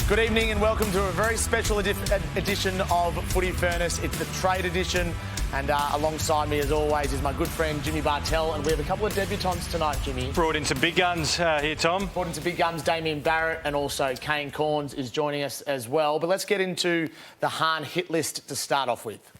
Good evening and welcome to a very special edition of Footy Furnace. It's the trade edition, and alongside me, as always, is my good friend Jimmy Bartell, and we have a couple of debutants tonight, Jimmy. Brought in some big guns here, Tom. Brought in some big guns, Damien Barrett, and also Kane Cornes is joining us as well. But let's get into the Hahn hit list to start off with.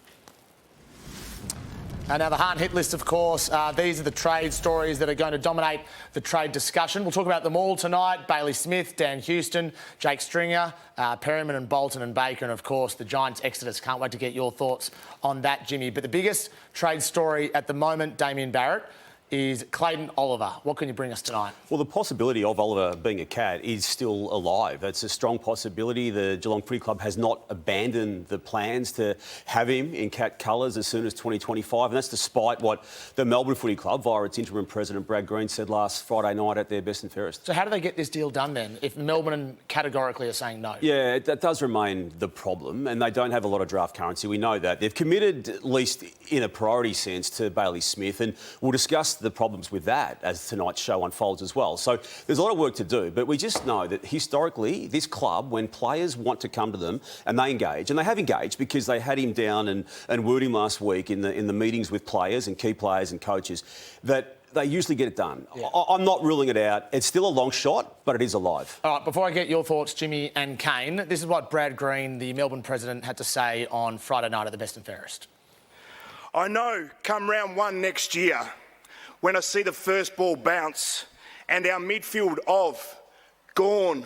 Now, the Hahn hit list, of course, these are the trade stories that are going to dominate the trade discussion. We'll talk about them all tonight. Bailey Smith, Dan Houston, Jake Stringer, Perryman and Bolton and Baker, and, of course, the Giants' exodus. Can't wait to get your thoughts on that, Jimmy. But the biggest trade story at the moment, Damien Barrett, is Clayton Oliver. What can you bring us tonight? Well, the possibility of Oliver being a Cat is still alive. It's a strong possibility. The Geelong Footy Club has not abandoned the plans to have him in Cat colours as soon as 2025, and that's despite what the Melbourne Footy Club, via its interim president Brad Green, said last Friday night at their best and fairest. So how do they get this deal done then, if Melbourne categorically are saying no? Yeah, that does remain the problem, and they don't have a lot of draft currency. We know that. They've committed, at least in a priority sense, to Bailey Smith, and we'll discuss the problems with that as tonight's show unfolds as well. So there's a lot of work to do, but we just know that historically this club, when players want to come to them and they engage, and they have engaged because they had him down and wooed him last week in the meetings with players and key players and coaches, that they usually get it done. Yeah. I'm not ruling it out. It's still a long shot, but it is alive. All right, before I get your thoughts, Jimmy and Kane, this is what Brad Green, the Melbourne president, had to say on Friday night at the best and fairest. I know come round one next year, when I see the first ball bounce and our midfield of Gawn,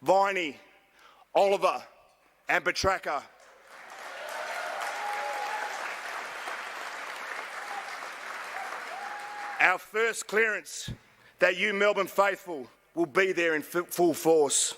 Viney, Oliver and Petracca our first clearance, that you Melbourne faithful will be there in full force.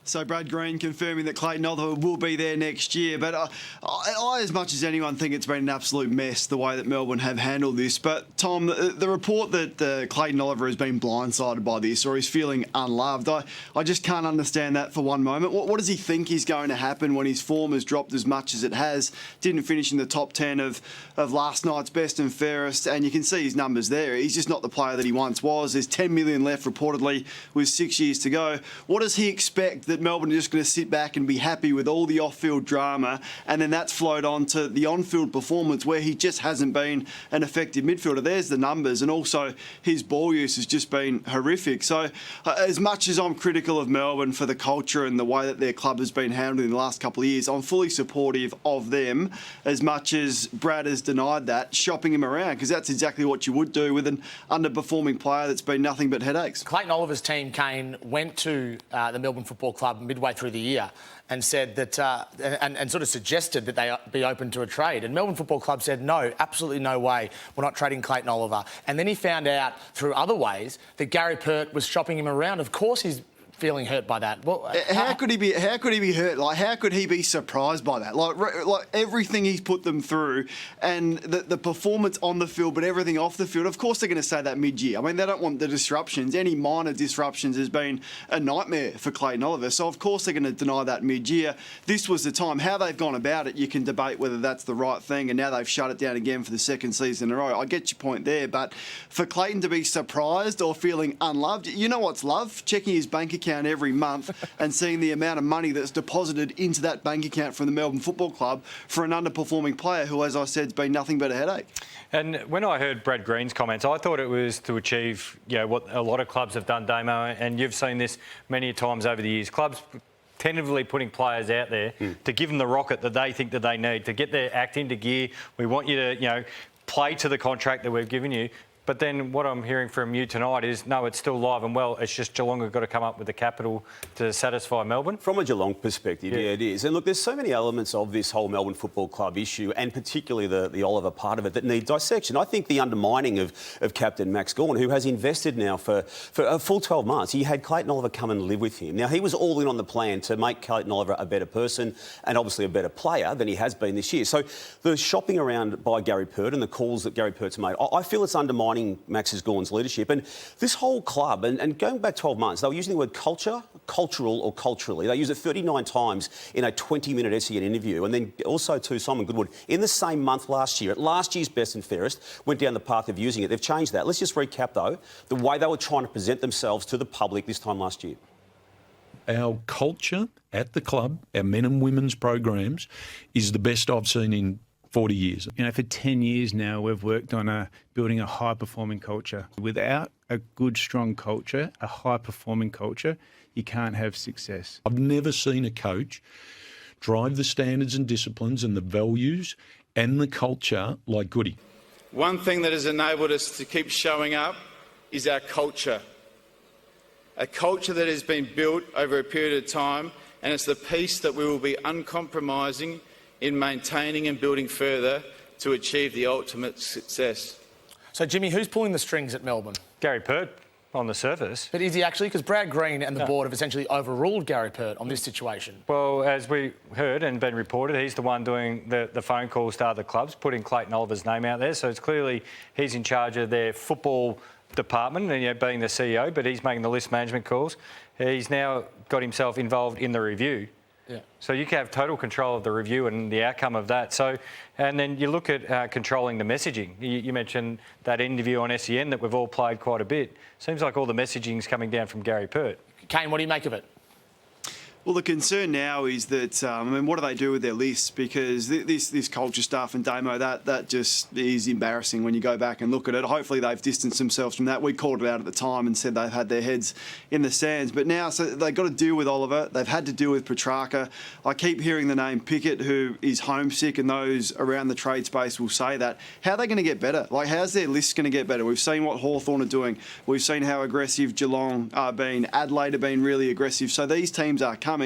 So Brad Green confirming that Clayton Oliver will be there next year. But I, as much as anyone, think it's been an absolute mess the way that Melbourne have handled this. But, Tom, the report that Clayton Oliver has been blindsided by this or is feeling unloved, I just can't understand that for one moment. What does he think is going to happen when his form has dropped as much as it has? Didn't finish in the top 10 of last night's best and fairest, and you can see his numbers there. He's just not the player that he once was. There's 10 million left reportedly with 6 years to go. What does he expect that Melbourne are just going to sit back and be happy with all the off-field drama, and then that's flowed on to the on-field performance where he just hasn't been an effective midfielder? There's the numbers, and also his ball use has just been horrific. So as much as I'm critical of Melbourne for the culture and the way that their club has been handled in the last couple of years, I'm fully supportive of them, as much as Brad has denied that, shopping him around, because that's exactly what you would do with an underperforming player that's been nothing but headaches. Clayton Oliver's team, Kane, went to the Melbourne Football Club midway through the year and said that, and sort of suggested that they be open to a trade. And Melbourne Football Club said, no, absolutely no way. We're not trading Clayton Oliver. And then he found out through other ways that Gary Pert was shopping him around. Of course he's feeling hurt by that. Well, how could he be hurt? Like, how could he be surprised by that? Like everything he's put them through, and the performance on the field, but everything off the field. Of course, they're going to say that mid-year. I mean, they don't want the disruptions. Any minor disruptions has been a nightmare for Clayton Oliver. So of course they're going to deny that mid-year. This was the time. How they've gone about it, you can debate whether that's the right thing. And now they've shut it down again for the second season in a row. I get your point there, but for Clayton to be surprised or feeling unloved, you know what's love? Checking his bank account every month and seeing the amount of money that's deposited into that bank account from the Melbourne Football Club for an underperforming player who, as I said, has been nothing but a headache. And when I heard Brad Green's comments, I thought it was to achieve, what a lot of clubs have done, Damo, and you've seen this many times over the years. Clubs tentatively putting players out there to give them the rocket that they think that they need to get their act into gear. We want you to, play to the contract that we've given you. But then what I'm hearing from you tonight is, no, it's still alive and well. It's just Geelong have got to come up with the capital to satisfy Melbourne. From a Geelong perspective, yeah, it is. And look, there's so many elements of this whole Melbourne Football Club issue, and particularly the Oliver part of it, that need dissection. I think the undermining of Captain Max Gawn, who has invested now for a full 12 months. He had Clayton Oliver come and live with him. Now, he was all in on the plan to make Clayton Oliver a better person and obviously a better player than he has been this year. So the shopping around by Gary Pert and the calls that Gary Pert's made, I feel it's undermining Max's Gawn's leadership. And this whole club, and going back 12 months, they were using the word culture, cultural or culturally. They used it 39 times in a 20-minute SEN interview. And then also to Simon Goodwood, in the same month last year, at last year's best and fairest, went down the path of using it. They've changed that. Let's just recap, though, the way they were trying to present themselves to the public this time last year. our culture at the club, our men and women's programs, is the best I've seen in 40 years. You know, for 10 years now, we've worked on building a high-performing culture. Without a good, strong culture, a high-performing culture, you can't have success. I've never seen a coach drive the standards and disciplines and the values and the culture like Goody. One thing that has enabled us to keep showing up is our culture. A culture that has been built over a period of time, and it's the piece that we will be uncompromising in maintaining and building further to achieve the ultimate success. So, Jimmy, who's pulling the strings at Melbourne? Gary Pert on the surface. But is he actually? Because Brad Green and the board have essentially overruled Gary Pert on this situation. Well, as we heard and been reported, he's the one doing the phone calls to other clubs, putting Clayton Oliver's name out there. So it's clearly he's in charge of their football department, and, you know, being the CEO, but he's making the list management calls. He's now got himself involved in the review. Yeah. So you can have total control of the review and the outcome of that. So, and then you look at controlling the messaging. You mentioned that interview on SEN that we've all played quite a bit. Seems like all the messaging's coming down from Gary Pert. Kane, what do you make of it? Well, the concern now is that, what do they do with their lists? Because this culture stuff and Damo, that just is embarrassing when you go back and look at it. Hopefully they've distanced themselves from that. We called it out at the time and said they've had their heads in the sands. But now, so they've got to deal with Oliver. They've had to deal with Petrarca. I keep hearing the name Pickett, who is homesick, and those around the trade space will say that. How are they going to get better? Like, how's their list going to get better? We've seen what Hawthorn are doing. We've seen how aggressive Geelong are being. Adelaide have been really aggressive. So these teams are coming.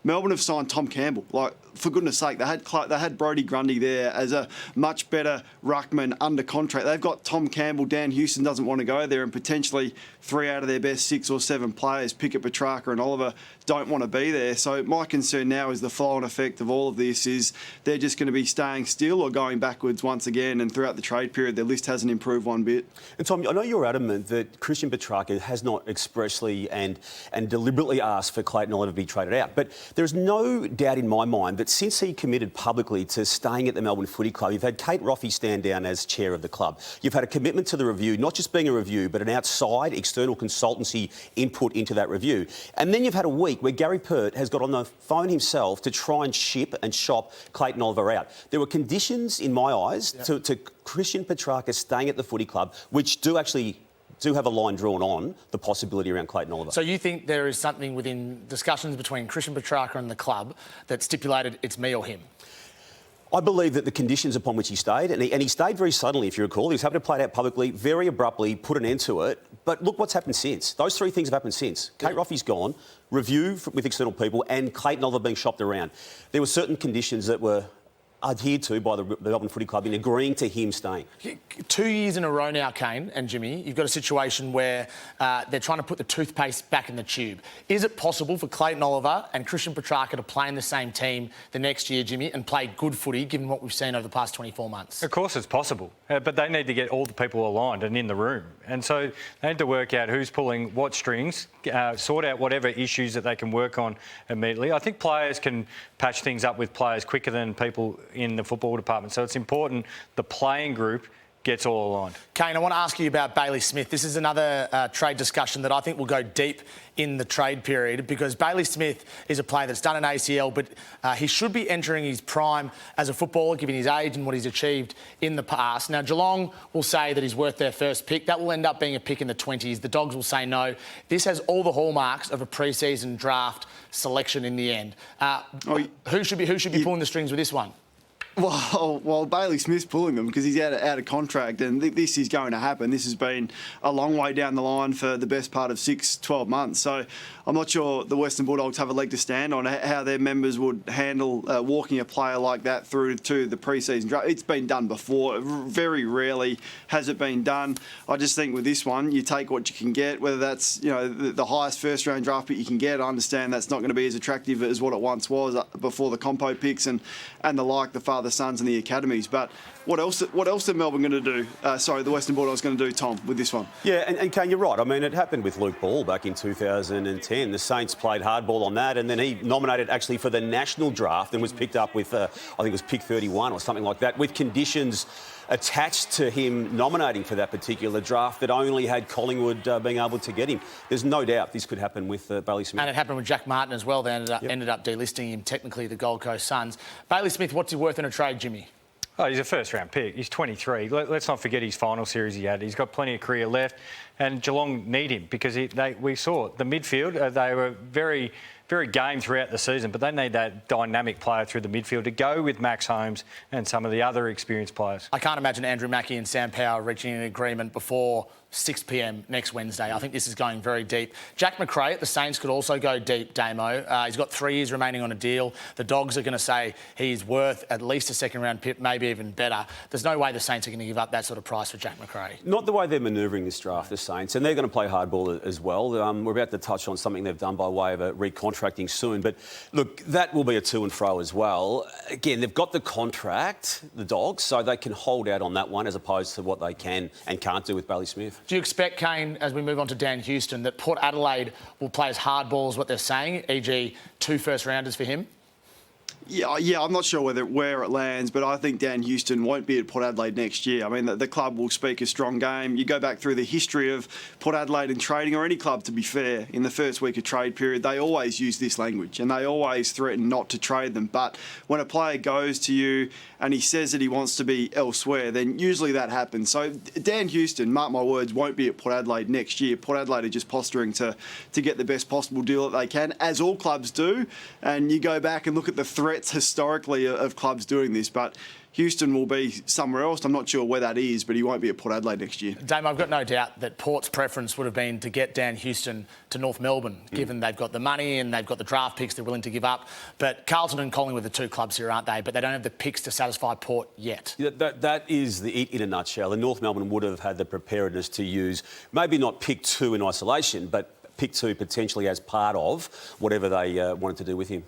Melbourne have signed Tom Campbell. Like, for goodness sake, they had Brodie Grundy there as a much better ruckman under contract. They've got Tom Campbell. Dan Houston doesn't want to go there, and potentially 3 out of their best 6 or 7 players, Pickett, Petrarca and Oliver, don't want to be there. So my concern now is the flow-on effect of all of this is they're just going to be staying still or going backwards once again, and throughout the trade period their list hasn't improved one bit. And Tom, I know you're adamant that Christian Petrarca has not expressly and deliberately asked for Clayton Oliver to be traded out, but there's no doubt in my mind that since he committed publicly to staying at the Melbourne Footy Club, you've had Kate Roffey stand down as chair of the club. You've had a commitment to the review, not just being a review, but an outside external consultancy input into that review. And then you've had a week where Gary Pert has got on the phone himself to try and ship and shop Clayton Oliver out. There were conditions, in my eyes, to Christian Petrarca staying at the footy club, which do have a line drawn on the possibility around Clayton Oliver. So you think there is something within discussions between Christian Petrarca and the club that stipulated it's me or him? I believe that the conditions upon which he stayed, and he stayed very suddenly, if you recall. He was happy to play it out publicly, very abruptly, put an end to it. But look what's happened since. Those 3 things have happened since. Kate Roffey's gone, review with external people, and Clayton Oliver being shopped around. There were certain conditions that were adhered to by the Melbourne Footy Club in agreeing to him staying. 2 years in a row now, Kane and Jimmy, you've got a situation where they're trying to put the toothpaste back in the tube. Is it possible for Clayton Oliver and Christian Petrarca to play in the same team the next year, Jimmy, and play good footy, given what we've seen over the past 24 months? Of course it's possible, but they need to get all the people aligned and in the room. And so they need to work out who's pulling what strings, sort out whatever issues that they can work on immediately. I think players can patch things up with players quicker than people in the football department. So it's important the playing group gets all aligned. Kane, I want to ask you about Bailey Smith. This is another trade discussion that I think will go deep in the trade period, because Bailey Smith is a player that's done an ACL, but he should be entering his prime as a footballer, given his age and what he's achieved in the past. Now, Geelong will say that he's worth their first pick. That will end up being a pick in the 20s. The Dogs will say no. This has all the hallmarks of a pre-season draft selection in the end. Who should be pulling the strings with this one? Well, Bailey Smith's pulling them because he's out of contract, and this is going to happen. This has been a long way down the line for the best part of 6-12 months. So I'm not sure the Western Bulldogs have a leg to stand on how their members would handle walking a player like that through to the pre-season draft. It's been done before. Very rarely has it been done. I just think with this one, you take what you can get, whether that's the highest first-round draft pick you can get. I understand that's not going to be as attractive as what it once was before the compo picks and the like, the father sons and the academies. But what else are Melbourne going to do? The Western Bulldogs going to do, Tom, with this one? Yeah, and Kane, you're right. I mean, it happened with Luke Ball back in 2010. The Saints played hardball on that, and then he nominated actually for the national draft and was picked up with, I think it was pick 31 or something like that, with conditions attached to him nominating for that particular draft that only had Collingwood being able to get him. There's no doubt this could happen with Bailey Smith. And it happened with Jack Martin as well. They ended up delisting him, technically, the Gold Coast Suns. Bailey Smith, what's he worth in a trade, Jimmy? Oh, he's a first-round pick. He's 23. Let's not forget his final series he had. He's got plenty of career left, and Geelong need him because we saw the midfield. They were very, very game throughout the season, but they need that dynamic player through the midfield to go with Max Holmes and some of the other experienced players. I can't imagine Andrew Mackie and Sam Power reaching an agreement before 6 p.m. next Wednesday. I think this is going very deep. Jack McRae at the Saints could also go deep, Damo. He's got 3 years remaining on a deal. The Dogs are going to say he's worth at least a second-round pick, maybe even better. There's no way the Saints are going to give up that sort of price for Jack McRae. Not the way they're manoeuvring this draft, the Saints, and they're going to play hardball as well. We're about to touch on something they've done by way of a recontracting soon, but look, that will be a to and fro as well. Again, they've got the contract, the Dogs, so they can hold out on that one as opposed to what they can and can't do with Bailey Smith. Do you expect, Kane, as we move on to Dan Houston, that Port Adelaide will play as hardball as what they're saying, e.g. 2 first-rounders for him? Yeah, I'm not sure where it lands, but I think Dan Houston won't be at Port Adelaide next year. I mean, the club will speak a strong game. You go back through the history of Port Adelaide in trading, or any club, to be fair, in the first week of trade period, they always use this language and they always threaten not to trade them. But when a player goes to you and he says that he wants to be elsewhere, then usually that happens. So Dan Houston, mark my words, won't be at Port Adelaide next year. Port Adelaide are just posturing to get the best possible deal that they can, as all clubs do. And you go back and look at the threats historically of clubs doing this, but Houston will be somewhere else. I'm not sure where that is, but he won't be at Port Adelaide next year. Dame, I've got no doubt that Port's preference would have been to get Dan Houston to North Melbourne, given they've got the money and they've got the draft picks they're willing to give up. But Carlton and Collingwood are the 2 clubs here, aren't they? But they don't have the picks to satisfy Port yet. That is it in a nutshell. And North Melbourne would have had the preparedness to use, maybe not pick 2 in isolation, but pick 2 potentially as part of whatever they wanted to do with him.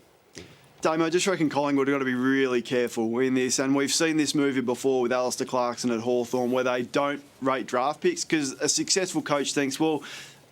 Damo, I just reckon Collingwood have got to be really careful in this, and we've seen this movie before with Alistair Clarkson at Hawthorn, where they don't rate draft picks because a successful coach thinks, well,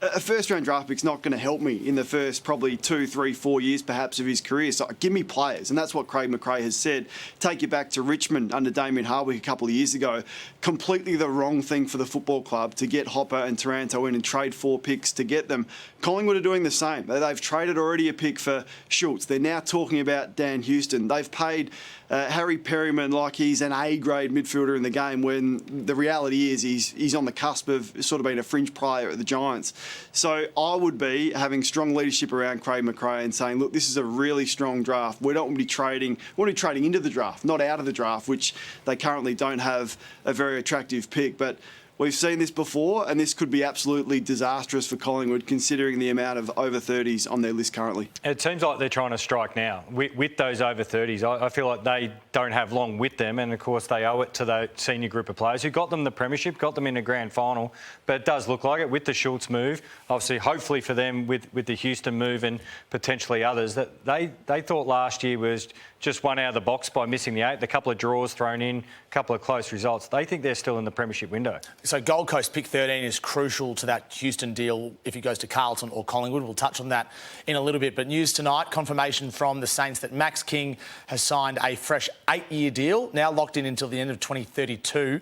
a first-round draft pick's not going to help me in the first probably 2, 3, 4 years perhaps of his career. So give me players, and that's what Craig McRae has said. Take you back to Richmond under Damien Hardwick a couple of years ago. Completely the wrong thing for the football club to get Hopper and Taranto in and trade 4 picks to get them. Collingwood are doing the same. They've traded already a pick for Schultz. They're now talking about Dan Houston. They've paid Harry Perryman like he's an A-grade midfielder in the game, when the reality is he's on the cusp of sort of being a fringe player at the Giants. So I would be having strong leadership around Craig McRae and saying, look, this is a really strong draft. We don't want to be trading. We want to be trading into the draft, not out of the draft, which they currently don't have a very attractive pick. But we've seen this before, and this could be absolutely disastrous for Collingwood, considering the amount of over 30s on their list currently. It seems like they're trying to strike now. With those over 30s, I feel like they don't have long with them, and of course they owe it to the senior group of players who got them the premiership, got them in a grand final. But it does look like it with the Schultz move. Obviously, hopefully for them with the Houston move and potentially others, that they thought last year was just one out of the box by missing the 8, a couple of draws thrown in, a couple of close results. They think they're still in the premiership window. So Gold Coast pick 13 is crucial to that Houston deal if he goes to Carlton or Collingwood. We'll touch on that in a little bit. But news tonight, confirmation from the Saints that Max King has signed a fresh 8-year deal, now locked in until the end of 2032.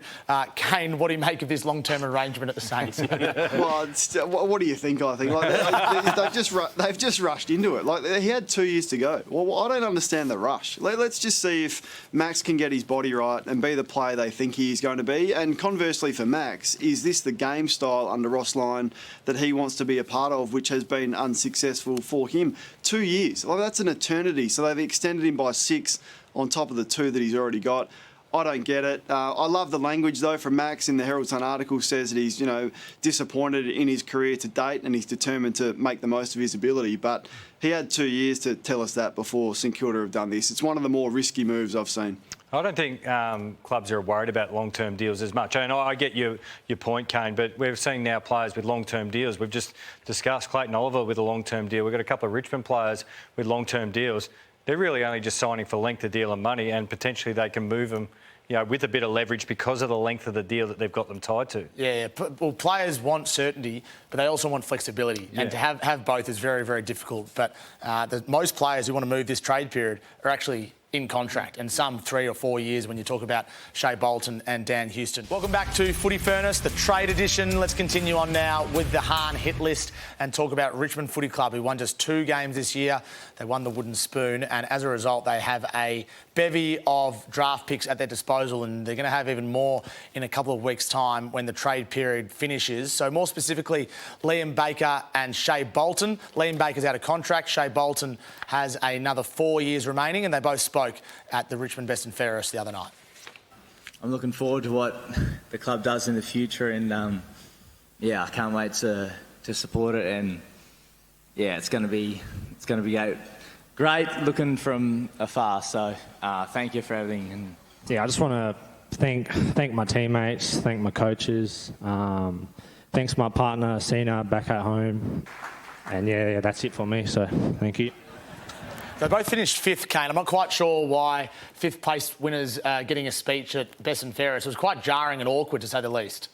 Kane, what do you make of this long-term arrangement at the Saints? Well, what do you think? I think they've just rushed into it. Like, he had 2 years to go. Well, I don't understand the rush. Let's just see if Max can get his body right and be the player they think he is going to be. And conversely for Max, is this the game style under Ross Lyon that he wants to be a part of, which has been unsuccessful for him? 2 years. Well, that's an eternity. So they've extended him by 6 on top of the 2 that he's already got. I don't get it. I love the language, though, from Max in the Herald Sun article. Says that he's, disappointed in his career to date and he's determined to make the most of his ability. But he had 2 years to tell us that before St Kilda have done this. It's one of the more risky moves I've seen. I don't think clubs are worried about long-term deals as much. And I get your point, Kane, but we're seeing now players with long-term deals. We've just discussed Clayton Oliver with a long-term deal. We've got a couple of Richmond players with long-term deals. They're really only just signing for length of deal and money, and potentially they can move them with a bit of leverage because of the length of the deal that they've got them tied to. Yeah. Well, players want certainty, but they also want flexibility. Yeah. And to have both is very, very difficult. But most players who want to move this trade period are actually in contract, and some 3 or 4 years when you talk about Shea Bolton and Dan Houston. Welcome back to Footy Furnace, the trade edition. Let's continue on now with the Hahn hit list and talk about Richmond Footy Club, who won just 2 games this year. They won the wooden spoon, and as a result, they have a bevy of draft picks at their disposal, and they're going to have even more in a couple of weeks' time when the trade period finishes. So more specifically, Liam Baker and Shea Bolton. Liam Baker's out of contract. Shea Bolton has another 4 years remaining, and they both spoke at the Richmond Best and Fairest the other night. I'm looking forward to what the club does in the future, and I can't wait to support it. And it's going to be great looking from afar. So thank you for everything. And I just want to thank my teammates, thank my coaches, thanks my partner Sina back at home, and that's it for me. So thank you. They both finished 5th, Kane. I'm not quite sure why 5th place winners getting a speech at Best and Fairest. It was quite jarring and awkward, to say the least.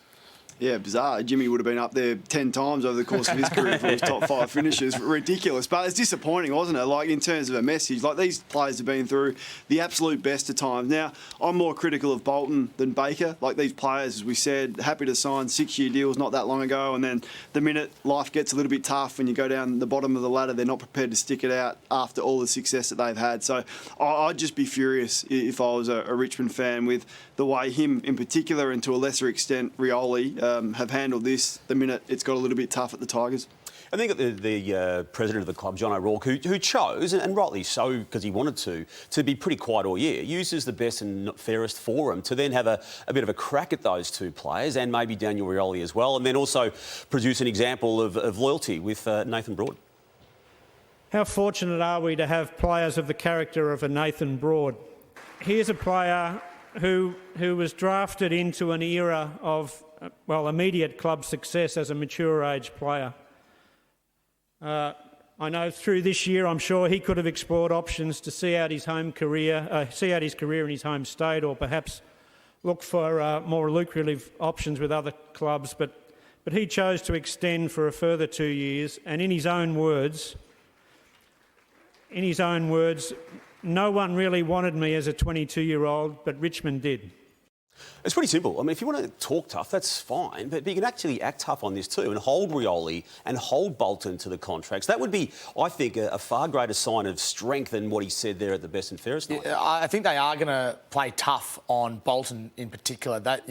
Yeah, bizarre. Jimmy would have been up there 10 times over the course of his career for his top 5 finishes. Ridiculous. But it's disappointing, wasn't it? Like, in terms of a message, like, these players have been through the absolute best of times. Now, I'm more critical of Bolton than Baker. Like, these players, as we said, happy to sign 6-year deals not that long ago, and then the minute life gets a little bit tough when you go down the bottom of the ladder, they're not prepared to stick it out after all the success that they've had. So I'd just be furious if I was a Richmond fan with the way him in particular, and to a lesser extent Rioli, have handled this the minute it's got a little bit tough at the Tigers. I think the president of the club, John O'Rourke, who chose, and rightly so because he wanted to be pretty quiet all year, uses the Best and Fairest forum to then have a bit of a crack at those 2 players, and maybe Daniel Rioli as well, and then also produce an example of loyalty with Nathan Broad. How fortunate are we to have players of the character of a Nathan Broad? Here's a player who was drafted into an era of immediate club success as a mature age player. I know through this year, I'm sure he could have explored options to see out his career in his home state, or perhaps look for more lucrative options with other clubs. But he chose to extend for a further 2 years, and in his own words, no one really wanted me as a 22-year-old, but Richmond did. It's pretty simple. I mean, if you want to talk tough, that's fine, but you can actually act tough on this too and hold Rioli and hold Bolton to the contracts. That would be, I think, a far greater sign of strength than what he said there at the Best and Fairest night. I think they are going to play tough on Bolton in particular. That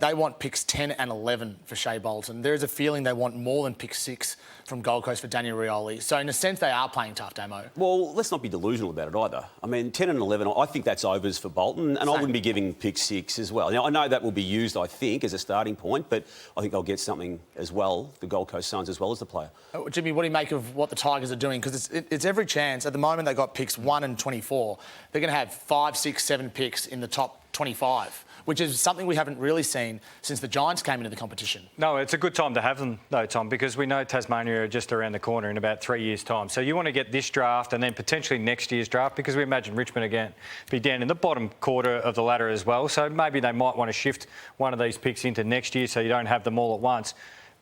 they want picks 10 and 11 for Shea Bolton. There is a feeling they want more than pick 6 from Gold Coast for Daniel Rioli. So in a sense, they are playing tough, Damo. Well, let's not be delusional about it either. I mean, 10 and 11, I think that's overs for Bolton, and I wouldn't be giving pick 6 as well. Now, I know that will be used, I think, as a starting point, but I think they'll get something as well, the Gold Coast Suns, as well as the player. Jimmy, what do you make of what the Tigers are doing? Because it's every chance. At the moment, they've got picks 1 and 24. They're going to have 5, 6, 7 picks in the top 25, which is something we haven't really seen since the Giants came into the competition. No, it's a good time to have them, though, Tom, because we know Tasmania are just around the corner in about 3 years' time. So you want to get this draft and then potentially next year's draft, because we imagine Richmond again be down in the bottom quarter of the ladder as well. So maybe they might want to shift one of these picks into next year so you don't have them all at once.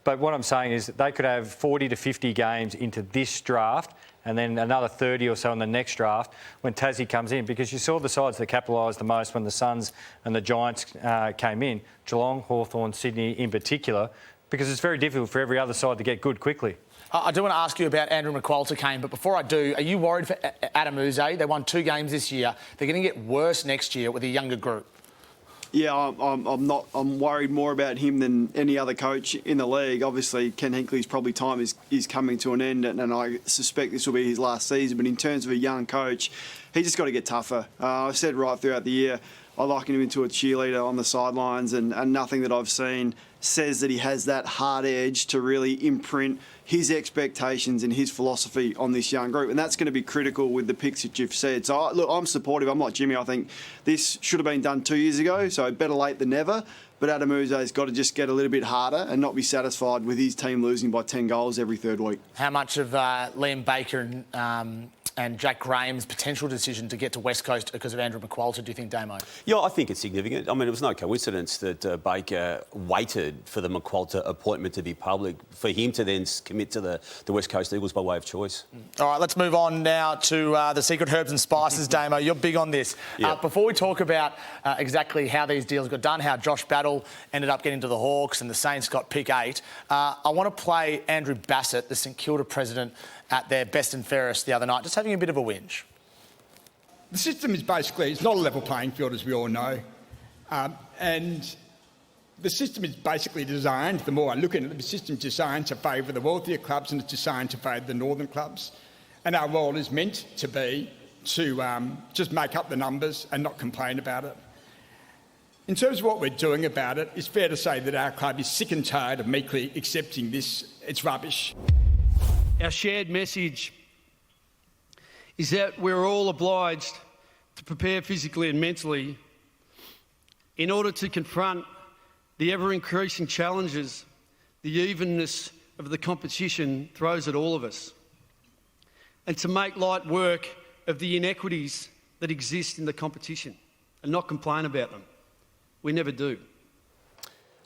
But what I'm saying is that they could have 40 to 50 games into this draft and then another 30 or so in the next draft when Tassie comes in, because you saw the sides that capitalised the most when the Suns and the Giants came in, Geelong, Hawthorn, Sydney in particular, because it's very difficult for every other side to get good quickly. I do want to ask you about Andrew McQualter, Kane, but before I do, are you worried for Adam Uze? They won 2 games this year. They're going to get worse next year with a younger group. Yeah, I'm worried more about him than any other coach in the league. Obviously, Ken Hinkley's probably time is coming to an end, and I suspect this will be his last season. But in terms of a young coach, he's just got to get tougher. I've said right throughout the year, I liken him into a cheerleader on the sidelines, and nothing that I've seen says that he has that hard edge to really imprint his expectations and his philosophy on this young group. And that's going to be critical with the picks that you've said. So, look, I'm supportive. I'm like Jimmy. I think this should have been done 2 years ago, so better late than never. But Adam Uze's got to just get a little bit harder and not be satisfied with his team losing by 10 goals every third week. How much of Liam Baker and and Jack Graham's potential decision to get to West Coast because of Andrew McQualter, do you think, Damo? Yeah, I think it's significant. I mean, it was no coincidence that Baker waited for the McQualter appointment to be public, for him to then commit to the West Coast Eagles by way of choice. All right, let's move on now to the secret herbs and spices, Damo. You're big on this. Yeah. Before we talk about exactly how these deals got done, how Josh Battle ended up getting to the Hawks and the Saints got pick 8, I want to play Andrew Bassett, the St Kilda president, at their best and fairest the other night, just having a bit of a whinge. The system is basically, it's not a level playing field, as we all know. And the system is basically designed, the more I look at it, the system is designed to favour the wealthier clubs and it's designed to favour the northern clubs. And our role is meant to be to just make up the numbers and not complain about it. In terms of what we're doing about it, it's fair to say that our club is sick and tired of meekly accepting this. It's rubbish. Our shared message is that we're all obliged to prepare physically and mentally in order to confront the ever-increasing challenges the evenness of the competition throws at all of us, and to make light work of the inequities that exist in the competition and not complain about them. We never do.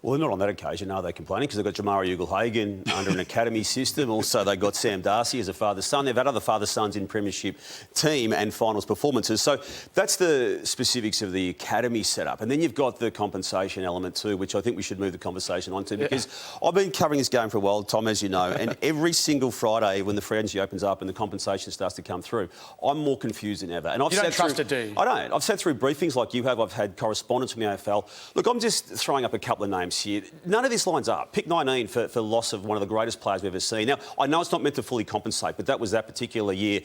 Well, they're not on that occasion, are they, complaining? Because they've got Jamari Ugle-Hagan under an academy system. Also, they've got Sam Darcy as a father-son. They've had other father-sons in premiership team and finals performances. So that's the specifics of the academy setup. And then you've got the compensation element too, which I think we should move the conversation on to, because I've been covering this game for a while, Tom, as you know, and every single Friday when the free agency opens up and the compensation starts to come through, I'm more confused than ever. And I've you don't trust it, do you? I don't. I've sat through briefings like you have. I've had correspondence from the AFL. Look, I'm just throwing up a couple of names here. None of this lines up. Pick 19 for loss of one of the greatest players we've ever seen. Now, I know it's not meant to fully compensate, but that was that particular year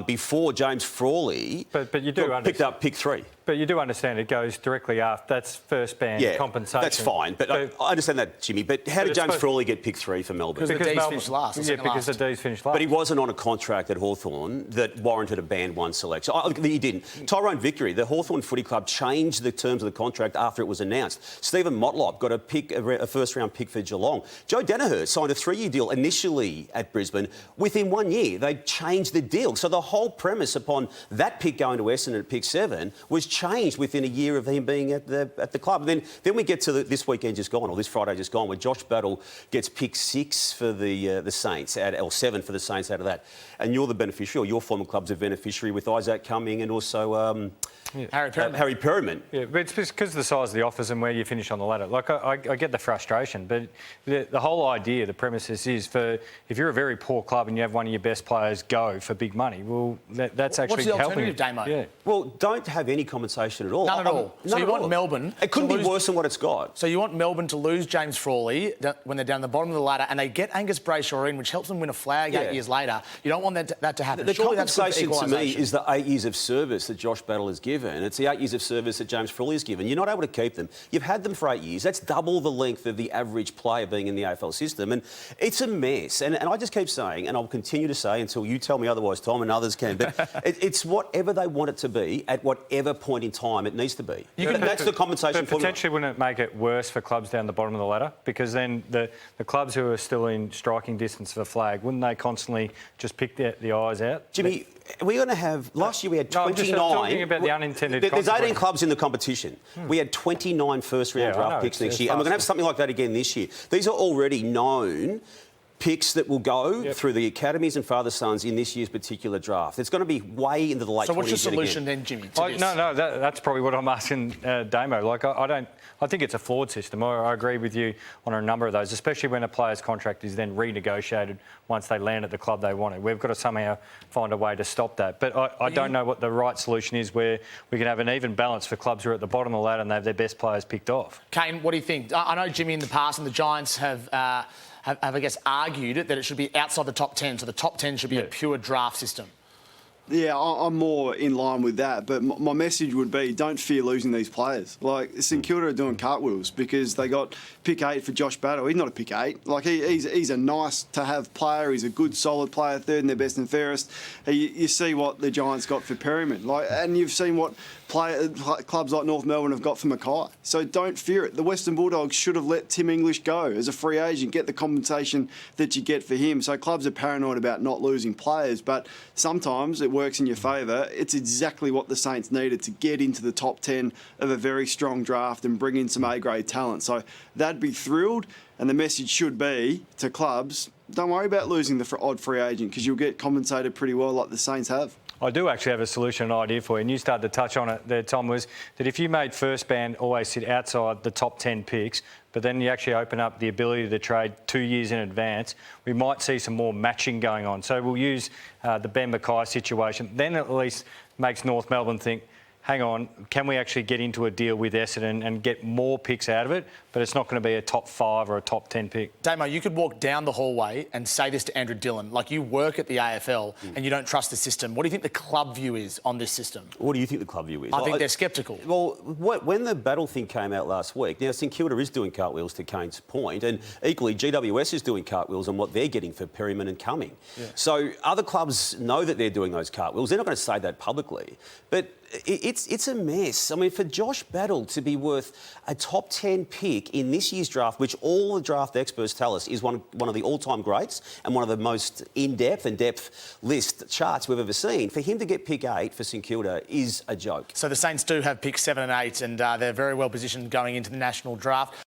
before James Frawley but you do picked up pick 3. But you do understand it goes directly after. That's first band compensation. That's fine. But I understand that, Jimmy. But how did James Frawley get pick 3 for Melbourne? Because the D's finished last. Yeah, because the D's finished last. But he wasn't on a contract at Hawthorn that warranted a band 1 selection. He didn't. Tyrone Vickery, the Hawthorn Footy Club, changed the terms of the contract after it was announced. Stephen Motlop got a first-round pick for Geelong. Joe Danaher signed a 3-year deal initially at Brisbane. Within 1 year, they changed the deal. So the whole premise upon that pick going to Essendon at pick 7 was changed within a year of him being at the club. And then we get to this weekend just gone, or this Friday just gone, where Josh Battle gets pick 6 for the Saints, or 7 for the Saints out of that. And you're the beneficiary, or your former club's a beneficiary, with Isaac Cumming and also Harry Perriman. Yeah, but it's because of the size of the offers and where you finish on the ladder. Like, I get the frustration, but the whole idea, the premises is for if you're a very poor club and you have one of your best players go for big money, well, that's actually What's the helping. alternative, Damo? Yeah. Well, don't have any compensation at all. None at all. So you want Melbourne... It couldn't be worse than what it's got. So you want Melbourne to lose James Frawley when they're down the bottom of the ladder, and they get Angus Brayshaw in, which helps them win a flag 8 years later. You don't want that to happen. The Surely that's good for compensation to me equalisation. is the 8 years of service that Josh Battle has given. It's the 8 years of service that James Frawley has given. You're not able to keep them. You've had them for 8 years. That's double the length of the average player being in the AFL system. And it's a mess. And I just keep saying, and I'll continue to say until you tell me otherwise, Tom, and others can, but it's whatever they want it to be at whatever point in time it needs to be. That's the compensation But potentially wouldn't it make it worse for clubs down the bottom of the ladder? Because then the clubs who are still in striking distance of a flag, wouldn't they constantly just pick the eyes out? Jimmy, we're going to have... Last year we had 29... I'm talking about the unintended There's 18 consequences. clubs in the competition. We had 29 first-round draft picks next year, and we're going to have something like that again this year. These are already known picks that will go through the academies and father-sons in this year's particular draft. It's going to be way into the late 20s. So what's your solution then, Jimmy, to this? No, that's probably what I'm asking Damo. Like, I think it's a flawed system. I agree with you on a number of those, especially when a player's contract is then renegotiated once they land at the club they wanted. We've got to somehow find a way to stop that. But I don't know what the right solution is where we can have an even balance for clubs who are at the bottom of the ladder and they have their best players picked off. Kane, what do you think? I know Jimmy in the past and the Giants have I guess, argued that it should be outside the top 10, so the top 10 should be a pure draft system. Yeah, I'm more in line with that, but my message would be don't fear losing these players. Like, St Kilda are doing cartwheels because they got pick 8 for Josh Battle. He's not a pick 8. Like, he's a nice-to-have player. He's a good, solid player, third in their best and fairest. You see what the Giants got for Perryman. Like, and you've seen what clubs like North Melbourne have got for Mackay. So don't fear it. The Western Bulldogs should have let Tim English go as a free agent, get the compensation that you get for him. So clubs are paranoid about not losing players, but sometimes it works in your favour, it's exactly what the Saints needed to get into the top 10 of a very strong draft and bring in some A-grade talent. So they'd be thrilled, and the message should be to clubs, don't worry about losing the odd free agent because you'll get compensated pretty well like the Saints have. I do actually have a solution, an idea for you, and you started to touch on it there, Tom, was that if you made first band always sit outside the top 10 picks, but then you actually open up the ability to trade 2 years in advance, we might see some more matching going on. So we'll use the Ben Mackay situation. Then at least makes North Melbourne think, hang on, can we actually get into a deal with Essendon and get more picks out of it? But it's not going to be a top 5 or a top 10 pick. Damo, you could walk down the hallway and say this to Andrew Dillon, like you work at the AFL and you don't trust the system. What do you think the club view is on this system? What do you think the club view is? I think they're sceptical. Well, when the battle thing came out last week, now St Kilda is doing cartwheels to Kane's point, and equally GWS is doing cartwheels on what they're getting for Perryman and Cumming. Yeah. So other clubs know that they're doing those cartwheels. They're not going to say that publicly, but it's a mess. I mean, for Josh Battle to be worth a top 10 pick in this year's draft, which all the draft experts tell us is one of the all-time greats and one of the most in-depth and depth list charts we've ever seen, for him to get pick 8 for St Kilda is a joke. So the Saints do have picks 7 and 8, and they're very well positioned going into the national draft.